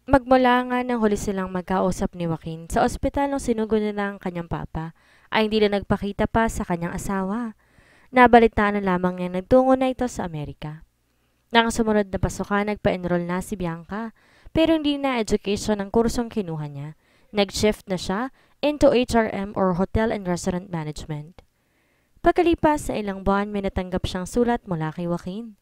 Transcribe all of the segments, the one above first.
Magmula nga nang huli silang magkausap ni Joaquin sa ospital nung sinugo nila ang kanyang papa, ay hindi na nagpakita pa sa kanyang asawa. Nabalitaan na lamang niya nagtungo na ito sa Amerika. Nang sumunod na pasukan, nagpa-enroll na si Bianca, pero hindi na education ang kursong kinuha niya. Nag-shift na siya into HRM or Hotel and Restaurant Management. Pagkalipas sa ilang buwan, may natanggap siyang sulat mula kay Joaquin.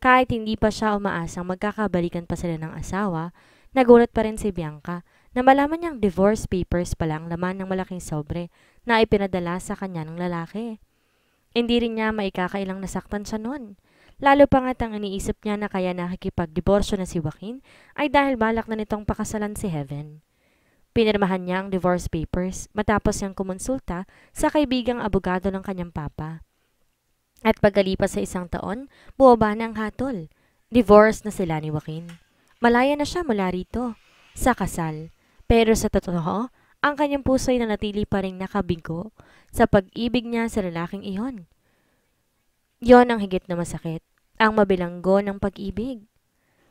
Kahit hindi pa siya umaasang magkakabalikan pa sila ng asawa, nagulat pa rin si Bianca na malaman niyang divorce papers pa lang laman ng malaking sobre na ipinadala sa kanya ng lalaki. Hindi rin niya maikakailang nasaktan siya noon. Lalo pa nga't ang iniisip niya na kaya nakikipagdiborsyo na si Joaquin ay dahil balak na nitong pakasalan si Heaven. Pinirmahan niya ang divorce papers matapos niyang kumonsulta sa kaibigang abogado ng kanyang papa. At pagkalipas sa isang taon, bumaba na ang hatol. Divorce na sila ni Joaquin. Malaya na siya mula rito, sa kasal. Pero sa totoo, ang kanyang puso ay nanatili pa rin nakabigo sa pag-ibig niya sa lalaking iyon. Yon ang higit na masakit, ang mabilanggo ng pag-ibig.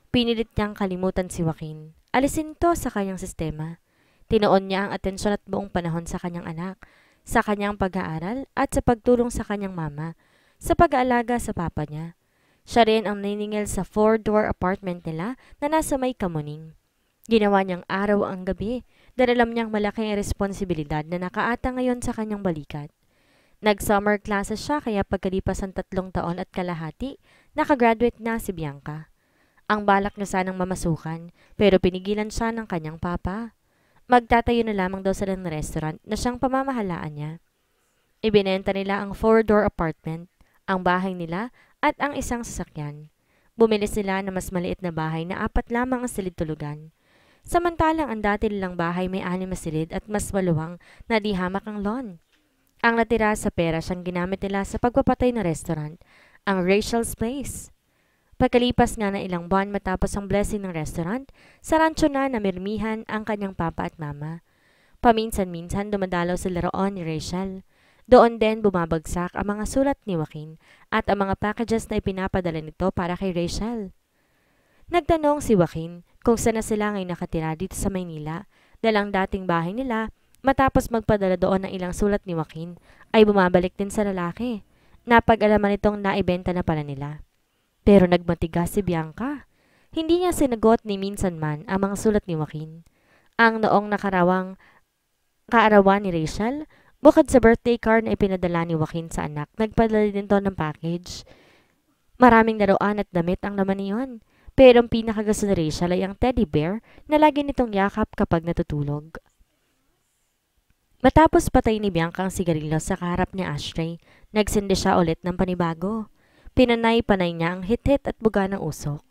Pinilit niyang kalimutan si Joaquin. Alisin to sa kanyang sistema. Tinoon niya ang atensyon at buong panahon sa kanyang anak, sa kanyang pag-aaral at sa pagtulong sa kanyang mama, sa pag-aalaga sa papa niya. Siya rin ang niningil sa four-door apartment nila na nasa may kamuning. Ginawa niyang araw ang gabi dahil alam niyang malaking responsibilidad na nakaata ngayon sa kanyang balikat. Nag-summer classes siya kaya pagkalipas ng 3 taon at kalahati, nakagraduate na si Bianca. Ang balak niya sanang mamasukan pero pinigilan siya ng kanyang papa. Magtatayo na lamang daw sila ng restaurant na siyang pamamahalaan niya. Ibinenta nila ang four-door apartment, ang bahay nila at ang isang sasakyan. Bumili sila ng mas maliit na bahay na 4 lamang ang silid tulugan. Samantalang ang dati nilang bahay may 6 na silid at mas maluwang na di hamak ang lawn. Ang natira sa pera siyang ginamit nila sa pagpapatay ng restaurant, ang Rachel's Place. Pagkalipas nga na ilang buwan matapos ang blessing ng restaurant, sa rancho na namirmihan ang kanyang papa at mama. Paminsan-minsan dumadalaw sila roon ni Rachel. Doon din bumabagsak ang mga sulat ni Joaquin at ang mga packages na ipinapadala nito para kay Rachel. Nagtanong si Joaquin kung saan na sila ngayon nakatira dito sa Maynila dahil ang dating bahay nila matapos magpadala doon ng ilang sulat ni Joaquin ay bumabalik din sa lalaki. Napag-alaman nitong naibenta na pala nila. Pero nagmatigas si Bianca. Hindi niya sinagot ni minsan man ang mga sulat ni Joaquin. Ang noong nakarawang kaarawan ni Rachel, bukod sa birthday card na ipinadala ni Joaquin sa anak, nagpadala din to ng package. Maraming laruan at damit ang laman niyon. Pero ang pinakagusto ni Rachel ay ang teddy bear na lagi nitong yakap kapag natutulog. Matapos patay ni Bianca ang sigarilyo sa kaharap niya ashtray, nagsindi siya ulit ng panibago. Pinanay-panay niya ang hit-hit at buga ng usok.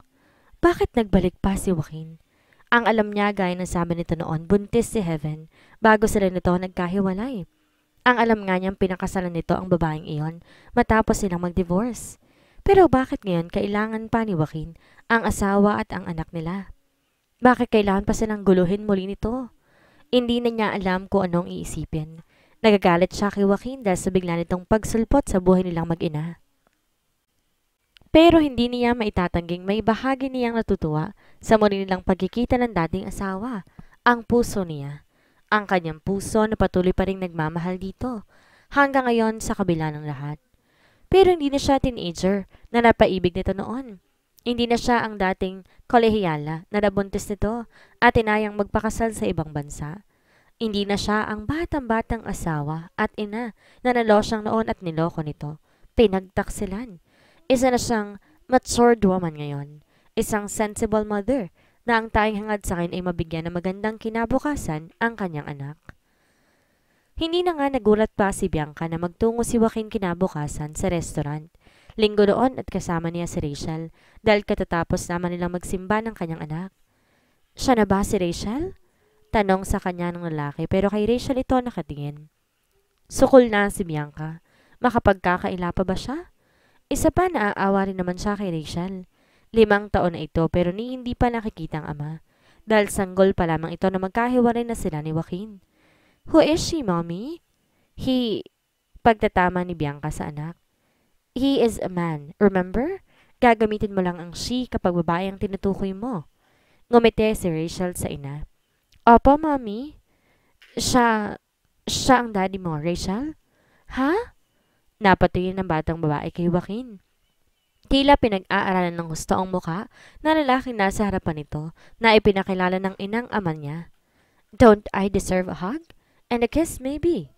Bakit nagbalik pa si Joaquin? Ang alam niya gaya ng sabi nito noon, buntis si Heaven bago sila nito nagkahiwalay. Ang alam nga niyang pinakasalan nito ang babaeng iyon matapos silang mag-divorce. Pero bakit ngayon kailangan pa ni Joaquin ang asawa at ang anak nila? Bakit kailangan pa silang guluhin muli nito? Hindi na niya alam kung anong iisipin. Nagagalit siya kay Joaquin dahil sa bigla nitong pagsulpot sa buhay nilang mag-ina. Pero hindi niya maitatangging may bahagi niyang natutuwa sa muli nilang pagkikita ng dating asawa, ang puso niya. Ang kanyang puso na patuloy pa rin nagmamahal dito, hanggang ngayon sa kabila ng lahat. Pero hindi na siya teenager na napaibig nito noon. Hindi na siya ang dating kolehiyala na nabuntis nito at inayang magpakasal sa ibang bansa. Hindi na siya ang batang-batang asawa at ina na nalosyang noon at niloko nito. Pinagtaksilan. Isa na siyang matured woman ngayon. Isang sensible mother na ang tanging hangad sa akin ay mabigyan ng magandang kinabukasan ang kanyang anak. Hindi na nga nagulat pa si Bianca na magtungo si Joaquin kinabukasan sa restaurant. Linggo doon at kasama niya si Rachel dahil katatapos naman nilang magsimba ng kanyang anak. Siya na ba si Rachel? Tanong sa kanya ng lalaki pero kay Rachel ito nakatingin. Sukol na si Bianca. Makapagkakaila pa ba siya? Isa pa naaawa rin naman siya kay Rachel. 5 taon na ito pero hindi pa nakikita ang ama. Dahil sanggol pa lamang ito na magkahiwalay na sila ni Joaquin. Who is she, mommy? He, pagtatama ni Bianca sa anak. He is a man, remember? Gagamitin mo lang ang she kapag babae ang tinutukoy mo. Ngumiti si Rachel sa ina. Opo, Mommy. Siya, siya ang daddy mo, Rachel? Ha? Napatingin ng batang babae kay Joaquin. Tila pinag-aaralan ng gusto ang muka na lalaking nasa harapan nito na ipinakilala ng inang ama niya. Don't I deserve a hug? And a kiss maybe?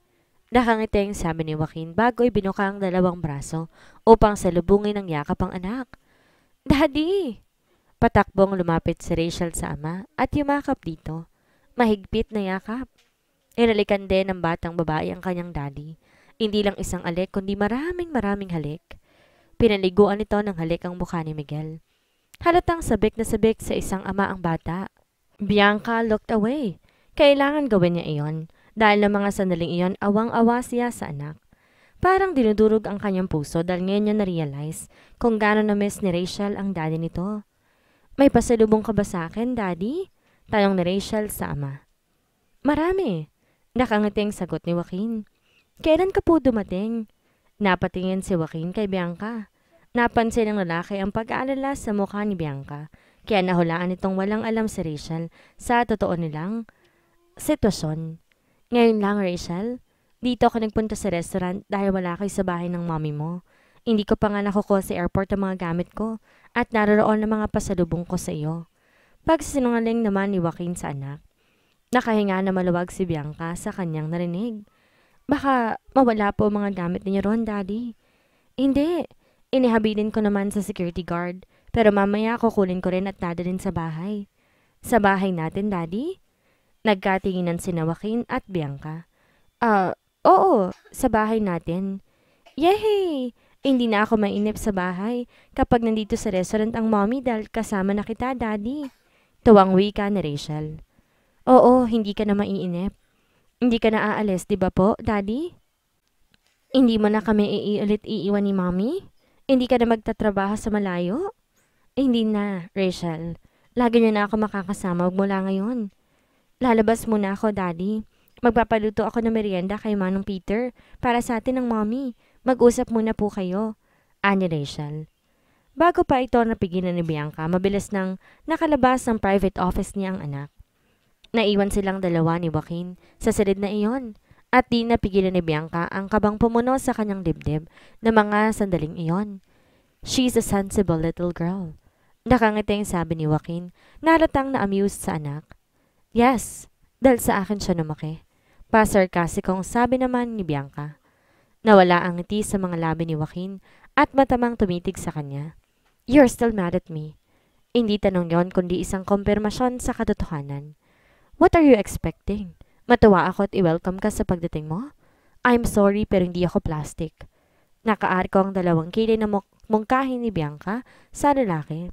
Nakangiting sabi ni Joaquin bago ibinuka ang dalawang braso upang salubungin ng yakap ang anak. Daddy! Patakbong lumapit si Rachel sa ama at yumakap dito. Mahigpit na yakap. Inalikan din ng batang babae ang kanyang daddy. Hindi lang isang alik kundi maraming halik. Pinaliguan nito ng halik ang mukha ni Miguel. Halatang sabik na sabik sa isang ama ang bata. Bianca looked away. Kailangan gawin niya iyon dahil ng mga sandaling iyon awang-awa siya sa anak. Parang dinudurog ang kanyang puso dahil ngayon niya na-realize kung gaano na-miss ni Rachel ang daddy nito. May pasalubong ka ba sa akin, daddy? Tanong ni Rachel sa ama. Marami. Nakangiting sagot ni Joaquin. Kailan ka po dumating? Napatingin si Joaquin kay Bianca. Napansin ng lalaki ang pag-aalala sa mukha ni Bianca, kaya nahulaan itong walang alam si Rachel sa totoo nilang sitwasyon. Ngayon lang, Rachel, dito ako nagpunta sa restaurant dahil wala kayo sa bahay ng mommy mo. Hindi ko pa nga nakukuha sa airport ang mga gamit ko at naroon ang mga pasalubong ko sa iyo. Pagsinungaling naman ni Joaquin sa anak. Nakahinga na maluwag si Bianca sa kanyang narinig. Baka mawala po mga gamit niyo ron, Daddy. Hindi. Inihabilin ko naman sa security guard. Pero mamaya kukunin ko rin at dadalhin sa bahay. Sa bahay natin, Daddy? Nagkatinginan si Joaquin at Bianca. Oo, sa bahay natin. Yehey! Hindi na ako mainip sa bahay kapag nandito sa restaurant ang mommy dahil kasama na kita, Daddy. Tuwang wika ni Rachel. Oo, hindi ka na maiinip. Hindi ka na aalis, di ba po, Daddy? Hindi mo na kami ulit iiwan ni Mommy? Hindi ka na magtatrabaho sa malayo? Hindi na, Rachel. Lagi niyo na ako makakasama mula ngayon. Lalabas muna ako, Daddy. Magpapaluto ako ng merienda kay Manong Peter para sa atin ng Mommy. Mag-usap muna po kayo. Ani Rachel. Bago pa ito napigilan ni Bianca, mabilis nang nakalabas ng private office niya ang anak. Naiwan silang dalawa ni Joaquin sa silid na iyon at di napigilan ni Bianca ang kabang pumuno sa kanyang dibdib na mga sandaling iyon. She's a sensible little girl. Nakangiting sabi ni Joaquin, nalatang na-amused sa anak. Yes, dahil sa akin siya lumaki. Pasarkasikong sabi naman ni Bianca. Nawala ang ngiti sa mga labi ni Joaquin at matamang tumitig sa kanya. You're still mad at me. Hindi tanong yon kundi isang kumpirmasyon sa katotohanan. What are you expecting? Matuwa ako at i-welcome ka sa pagdating mo? I'm sorry pero hindi ako plastic. Nakaarko ang dalawang kilay na mungkahin ni Bianca sa lalaki.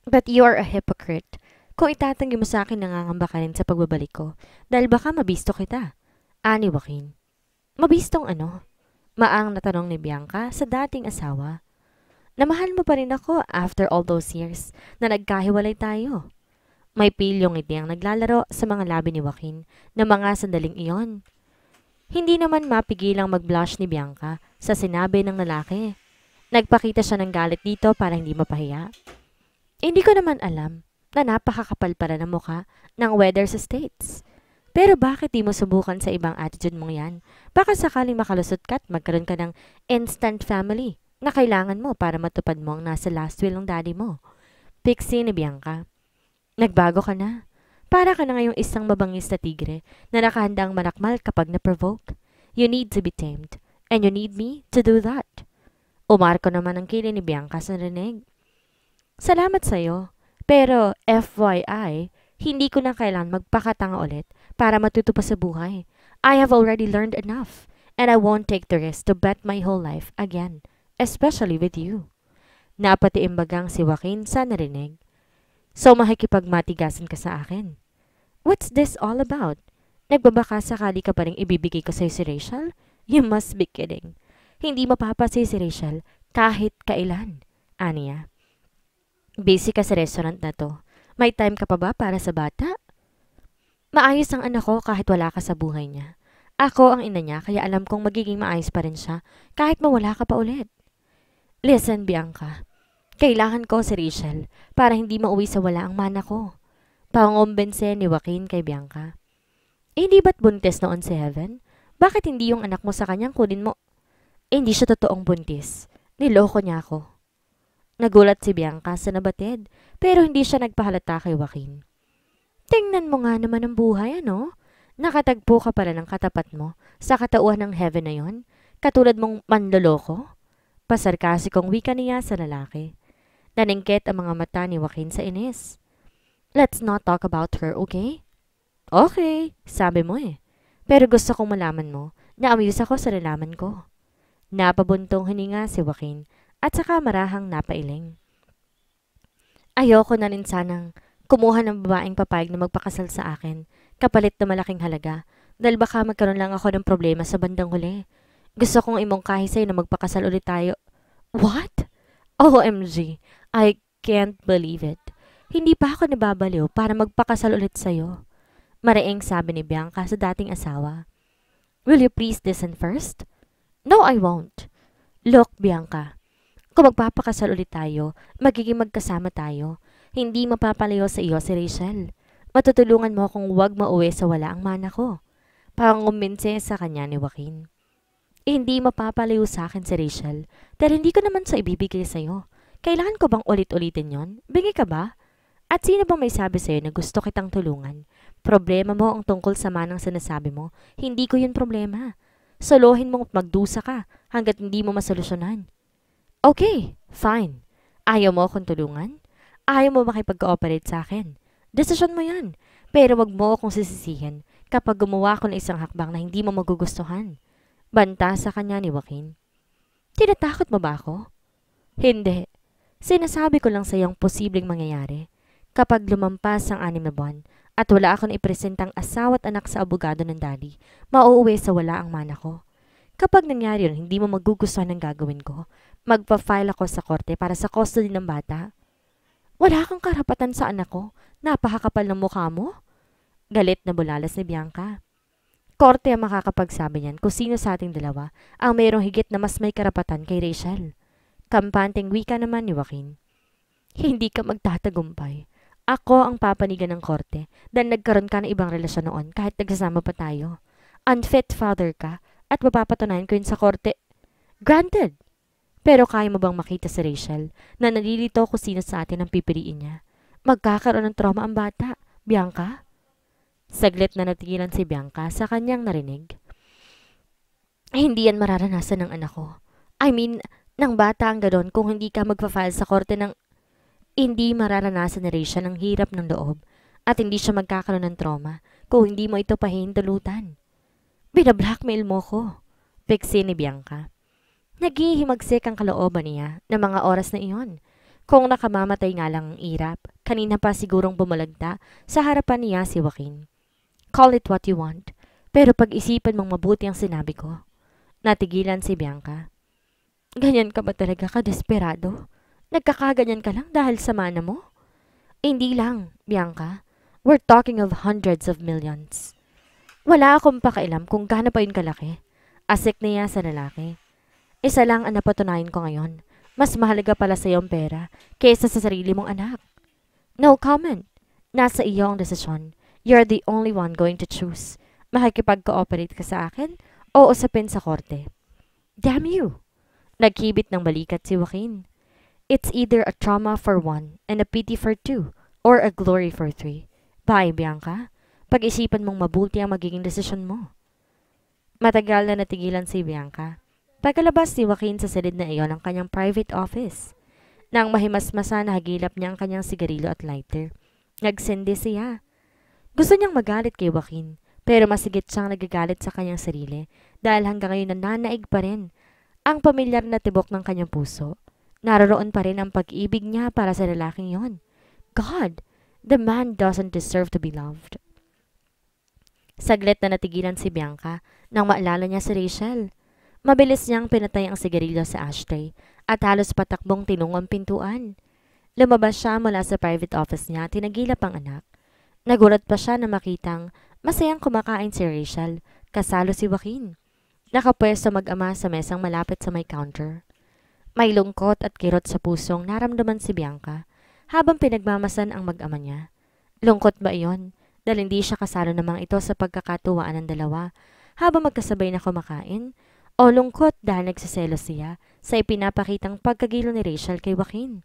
But you're a hypocrite. Kung itatanggi mo sa akin, nangangamba ka rin sa pagbabalik ko dahil baka mabisto kita. Ani Joaquin. Mabistong ano? Maang natanong ni Bianca sa dating asawa. Namahal mo pa rin ako after all those years na nagkahiwalay tayo. May pilyong ngiti ang naglalaro sa mga labi ni Joaquin na mga sandaling iyon. Hindi naman mapigilang mag-blush ni Bianca sa sinabi ng lalaki. Nagpakita siya ng galit dito para hindi mapahiya. Hindi ko naman alam na napakakapal para ng mukha ng weather sa States. Pero bakit di mo subukan sa ibang attitude mong yan? Baka sakaling makalusot ka at magkaroon ka ng instant family na kailangan mo para matupad mo ang nasa last will ng daddy mo. Pixie ni Bianca. Nagbago ka na. Para ka na ngayong isang mabangis na tigre na nakahandang manakmal kapag na-provoke. You need to be tamed. And you need me to do that. Umarko naman ang kilay ni Bianca sa rinig. Salamat sa'yo. Pero FYI, hindi ko na kailangan magpakatanga ulit para matuto pa sa buhay. I have already learned enough. And I won't take the risk to bet my whole life again. Especially with you. Napatiimbagang si Joaquin sa narinig. So makikipagmatigasan ka sa akin. What's this all about? Nagbabaka sakali ka pa rin ibibigay ko sa'yo si Rachel? You must be kidding. Hindi mapapasay si Rachel kahit kailan. Aniya. Busy ka sa restaurant na to. May time ka pa ba para sa bata? Maayos ang anak ko kahit wala ka sa buhay niya. Ako ang ina niya kaya alam kong magiging maayos pa rin siya kahit mawala ka pa ulit. Listen, Bianca. Kailangan ko si Rachel para hindi mauwi sa wala ang mana ko. Pangumbense ni Joaquin kay Bianca. Hindi ba't buntis noon si Heaven? Bakit hindi yung anak mo sa kanyang kunin mo? Hindi siya totoong buntis. Niloko niya ako. Nagulat si Bianca sa nabatid, pero hindi siya nagpahalata kay Joaquin. Tingnan mo nga naman ang buhay, ano? Nakatagpo ka pala ng katapat mo sa katauhan ng Heaven na yon, katulad mong manloloko. Pasarkasikong wika niya sa lalaki. Naningkit ang mga mata ni Joaquin sa inis. Let's not talk about her, okay? Okay, sabi mo eh. Pero gusto kong malaman mo na amuse ako sa nalaman ko. Napabuntong hininga si Joaquin at saka marahang napailing. Ayoko na rin sanang kumuha ng babaeng papayag na magpakasal sa akin kapalit na malaking halaga dahil baka magkaroon lang ako ng problema sa bandang huli. Gusto kong imongkahi sa'yo na magpakasal ulit tayo. What? OMG, I can't believe it. Hindi pa ako nababaliw para magpakasal ulit sa'yo. Maraing sabi ni Bianca sa dating asawa. Will you please listen first? No, I won't. Look, Bianca, kung magpapakasal ulit tayo, magiging magkasama tayo. Hindi mapapalayo sa iyo si Rachel. Matutulungan mo akong huwag mauwi sa wala ang mana ko. Pangumbinse sa kanya ni Joaquin. Hindi mapapalayo sa akin si Rachel, dahil hindi ko naman sa ibibigay sa iyo. Kailangan ko bang ulit-ulitin yon? Bingi ka ba? At sino bang may sabi sa iyo na gusto kitang tulungan? Problema mo ang tungkol sa manang sinasabi mo. Hindi ko yun problema. Solohin mong magdusa ka hanggat hindi mo masolusyonan. Okay, fine. Ayaw mo akong tulungan? Ayaw mo makipag-cooperate sa akin? Desisyon mo yan. Pero wag mo akong sisisihin kapag gumawa ako ng isang hakbang na hindi mo magugustuhan. Banta sa kanya ni Joaquin. Tinatakot mo ba ako? Hindi. Sinasabi ko lang sa iyong posibleng mangyayari. Kapag lumampas ang 6 na buwan at wala akong ipresentang asawa at anak sa abogado ng daddy, mauuwi sa wala ang mana ko. Kapag nangyari yun, hindi mo magugustuhan ng gagawin ko. Magpa-file ako sa korte para sa custody ng bata. Wala kang karapatan sa anak ko. Napakakapal ng mukha mo. Galit na bulalas ni Bianca. Korte ang makakapagsabi niyan kung sino sa ating dalawa ang mayroong higit na mas may karapatan kay Rachel. Kampanteng wika naman ni Joaquin. Hindi ka magtatagumpay. Ako ang papanigan ng korte dahil nagkaroon ka ng ibang relasyon noon kahit nagsasama pa tayo. Unfit father ka at mapapatunayan ko yun sa korte. Granted! Pero kaya mo bang makita si Rachel na nalilito kung sino sa atin ang pipiliin niya? Magkakaroon ng trauma ang bata, Bianca? Saglit na natigilan si Bianca sa kanyang narinig. Hindi yan mararanasan ng anak ko. I mean, ng bata ang gano'n kung hindi ka magpa-file sa korte ng... Hindi mararanasan ni Rachel ang hirap ng loob at hindi siya magkakaroon ng trauma kung hindi mo ito pahintulutan. Binablackmail mo ko, piksi ni Bianca. Naghihimagsik ang kalooban niya ng mga oras na iyon. Kung nakamamatay nga lang ang irap, kanina pa sigurong bumalagta sa harapan niya si Joaquin. Call it what you want, pero pag-isipan mong mabuti ang sinabi ko. Natigilan si Bianca. Ganyan ka ba talaga ka-desperado? Nagkakaganyan ka lang dahil sa mana mo? Hindi lang, Bianca. We're talking of hundreds of millions. Wala akong pakailam kung gaano pa yun kalaki. Asik niya sa lalaki. Isa lang ang napatunayan ko ngayon. Mas mahalaga pala sa iyong pera kaysa sa sarili mong anak. No comment. Nasa iyo ang desisyon. You're the only one going to choose. Makikipag-cooperate ka sa akin o usapin sa korte. Damn you! Nagkibit ng balikat si Joaquin. It's either a trauma for one and a pity for two or a glory for three. Bye, Bianca. Pag-isipan mong mabuti ang magiging desisyon mo. Matagal na natigilan si Bianca. Pagkalabas ni Joaquin sa silid na iyon ng kanyang private office. Nang mahimasmasa na hagilap niya ang kanyang sigarilyo at lighter. Nagsindi siya. Gusto niyang magalit kay Joaquin, pero masigit siyang nagagalit sa kanyang sarili dahil hanggang ngayon nananaig pa rin ang pamilyar na tibok ng kanyang puso. Naroon pa rin ang pag-ibig niya para sa lalaking yon. God, the man doesn't deserve to be loved. Saglit na natigilan si Bianca nang maalala niya si Rachel. Mabilis niyang pinatay ang sigarilyo sa ashtray at halos patakbong tinungo ang pintuan. Lumabas siya mula sa private office niya at tinagilap ang anak. Nagulat pa siya na makitang masayang kumakain si Rachel, kasalo si Joaquin. Nakapwesto mag-ama sa mesang malapit sa may counter. May lungkot at kirot sa pusong naramdaman si Bianca habang pinagmamasan ang mag-ama niya. Lungkot ba iyon? Dahil hindi siya kasalo ng mga ito sa pagkakatuwaan ng dalawa habang magkasabay na kumakain? O lungkot dahil nagsiselos siya sa ipinapakitang pagkagilo ni Rachel kay Joaquin?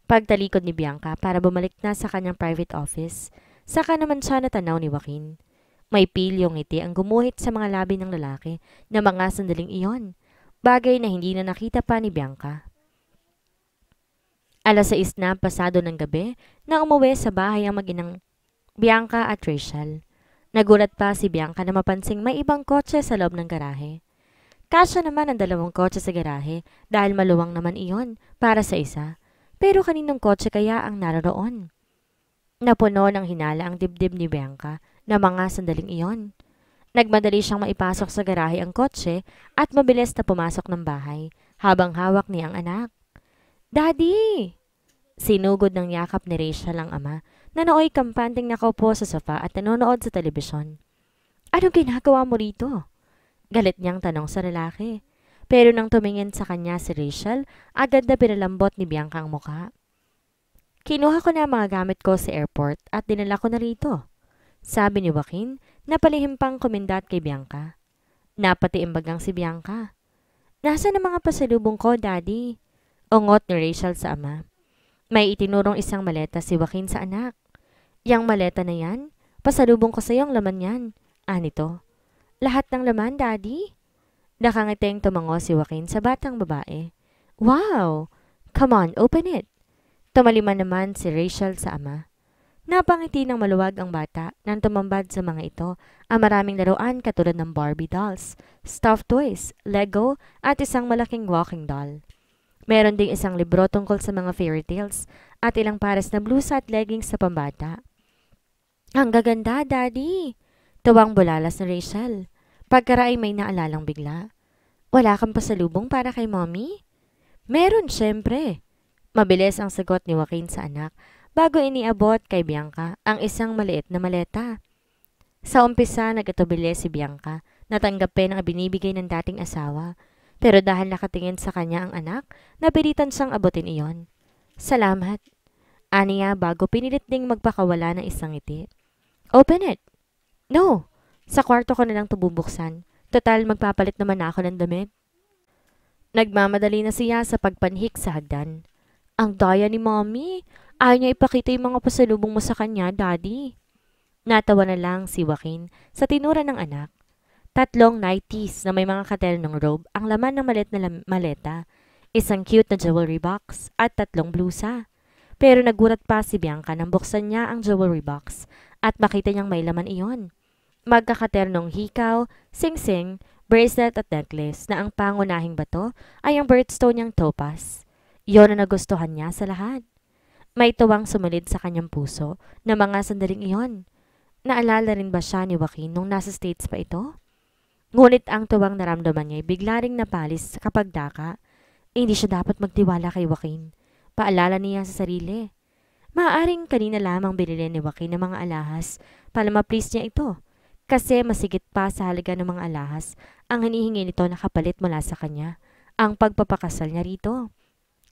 Pagtalikod ni Bianca para bumalik na sa kanyang private office, saka naman siya natanaw ni Joaquin. May pilyong ngiti ang gumuhit sa mga labi ng lalaki na mga sandaling iyon, bagay na hindi na nakita pa ni Bianca. 6:00 na pasado ng gabi na umuwi sa bahay ang mag-inang Bianca at Rachel. Nagulat pa si Bianca na mapansing may ibang kotse sa loob ng garahe. Kasya naman ang 2 kotse sa garahe dahil maluwang naman iyon para sa isa. Pero kaninong kotse kaya ang naroon? Napuno ng hinala ang dibdib ni Bianca na mga sandaling iyon. Nagmadali siyang maipasok sa garahe ang kotse at mabilis na pumasok ng bahay habang hawak niya ang anak. Daddy! Sinugod ng yakap ni Rachel ang ama na nooy kampanteng nakaupo sa sofa at nanonood sa telebisyon. Anong ginagawa mo rito? Galit niyang tanong sa lalaki. Pero nang tumingin sa kanya si Rachel, agad na pinalambot ni Bianca ang mukha. Kinuha ko na ang mga gamit ko sa airport at dinala ko na rito. Sabi ni Joaquin na palihim pang kumindat kay Bianca. Napatiimbagang si Bianca. Nasaan ang mga pasalubong ko, Daddy? Ungot ni Rachel sa ama. May itinurong isang maleta si Joaquin sa anak. Yang maleta na yan? Pasalubong ko sa iyo ang laman yan. Anito? Lahat ng laman, Daddy? Nakangiting tumango si Joaquin sa batang babae. Wow! Come on, open it! Tumaliman naman si Rachel sa ama. Napangiti ng maluwag ang bata nang tumambad sa mga ito ang maraming laruan katulad ng Barbie dolls, stuffed toys, Lego at isang malaking walking doll. Meron ding isang libro tungkol sa mga fairy tales at ilang pares na blusa at leggings sa pambata. Ang gaganda, Daddy! Tuwang bulalas ni Rachel. Pagkaraay may naalalang bigla. Wala kang pasalubong para kay Mommy? Meron, syempre. Mabilis ang sagot ni Joaquin sa anak bago iniabot kay Bianca ang isang maliit na maleta. Sa umpisa, nag-atubili si Bianca na tanggapin ang binibigay ng dating asawa. Pero dahil nakatingin sa kanya ang anak, napilitan siyang abutin iyon. Salamat. Aniya bago pinilit ding magpakawala ng isang ngiti. Open it. No. Sa kwarto ko na lang ito bubuksan. Total, magpapalit naman ako ng damit. Nagmamadali na siya sa pagpanhik sa hagdan. Ang daya ni Mommy. Ayaw niya ipakita yung mga pasalubong mo sa kanya, Daddy. Natawa na lang si Joaquin sa tinura ng anak. 3 nighties na may mga katernong robe ang laman ng malit na maleta, isang cute na jewelry box at 3 blusa. Pero nagulat pa si Bianca nang buksan niya ang jewelry box at makita niyang may laman iyon. Magkakaternong hikaw, singsing, bracelet at necklace na ang pangunahing bato ay ang birthstone niyang topaz. Iyon ang nagustuhan niya sa lahat. May tuwang sumulid sa kanyang puso na mga sandaling iyon. Naalala rin ba siya ni Joaquin nung nasa States pa ito? Ngunit ang tuwang naramdaman niya ay bigla ring napalis kapag daka. Hindi siya dapat magtiwala kay Joaquin. Paalala niya sa sarili. Maaaring kanina lamang binili ni Joaquin ng mga alahas para ma-please niya ito. Kasi masigit pa sa halaga ng mga alahas ang hinihingi nito na kapalit mula sa kanya, ang pagpapakasal niya rito.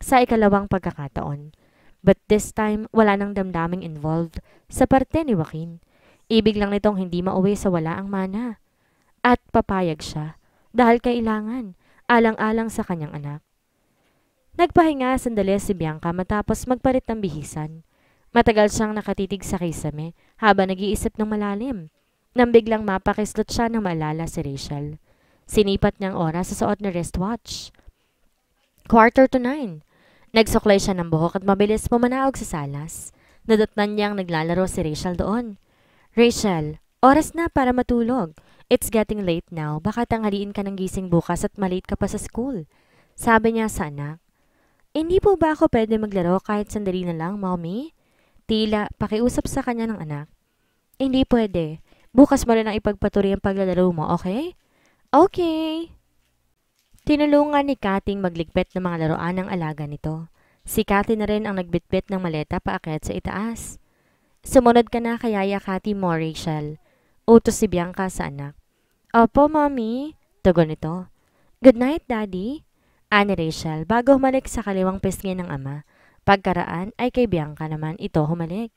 Sa ikalawang pagkakataon. But this time, wala nang damdaming involved sa parte ni Joaquin. Ibig lang nitong hindi mauwi sa wala ang mana. At papayag siya dahil kailangan, alang-alang sa kanyang anak. Nagpahinga sandali si Bianca matapos magpalit ng bihisan. Matagal siyang nakatitig sa kisame habang nag-iisip ng malalim. Nang biglang mapakislot siya nang maalala si Rachel. Sinipat niyang oras sa suot na wristwatch. 8:45. Nagsuklay siya ng buhok at mabilis pumanaog sa salas. Nadatnan niyang naglalaro si Rachel doon. Rachel, oras na para matulog. It's getting late now. Baka tanghaliin ka ng gising bukas at malate ka pa sa school. Sabi niya sa anak. Hindi po ba ako pwede maglaro kahit sandali na lang, Mommy? Tila, pakiusap sa kanya ng anak. Hindi pwede. Bukas mo rin ang ipagpatuloy ang paglalaro mo, okay? Okay. Tinulungan ni Kating magligpit ng mga laruan ng alaga nito. Si Kathy na rin ang nagbitbit ng maleta paakyat sa itaas. Sumunod ka na kay Yaya Kathy mo, Rachel. Utos si Bianca sa anak. Opo, Mommy. Tugon nito. Good night, Daddy. Ani Rachel bago humalik sa kaliwang pisngi ng ama. Pagkaraan ay kay Bianca naman ito humalik.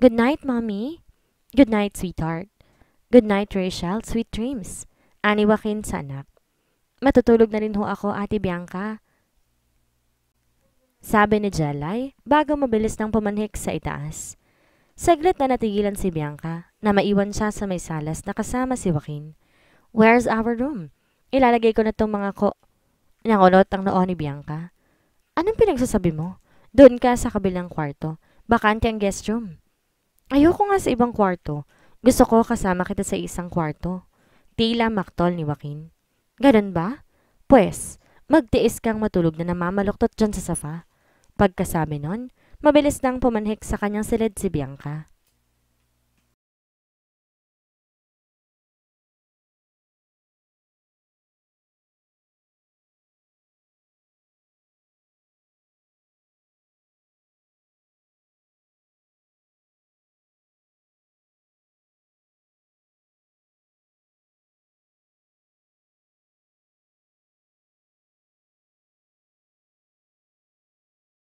Good night, Mommy. Good night, sweetheart. Good night, Rachel. Sweet dreams. Ani Joaquin sa anak. Matutulog na rin ho ako, Ate Bianca. Sabi ni Jelay bago mabilis nang pumanhik sa itaas. Saglit na natigilan si Bianca na maiwan siya sa may salas na kasama si Joaquin. Where's our room? Ilalagay ko na tong mga ko... Nangunot ang noo ni Bianca. Anong pinagsasabi mo? Doon ka sa kabilang kwarto. Bakante ang guest room. Ayoko nga sa ibang kwarto. Gusto ko kasama kita sa isang kwarto. Tila maktol ni Joaquin. Ganun ba? Pwes, magtiis kang matulog na namamaluktot dyan sa sofa. Pagkasabi nun, mabilis nang pumanhik sa kanyang silid si Bianca.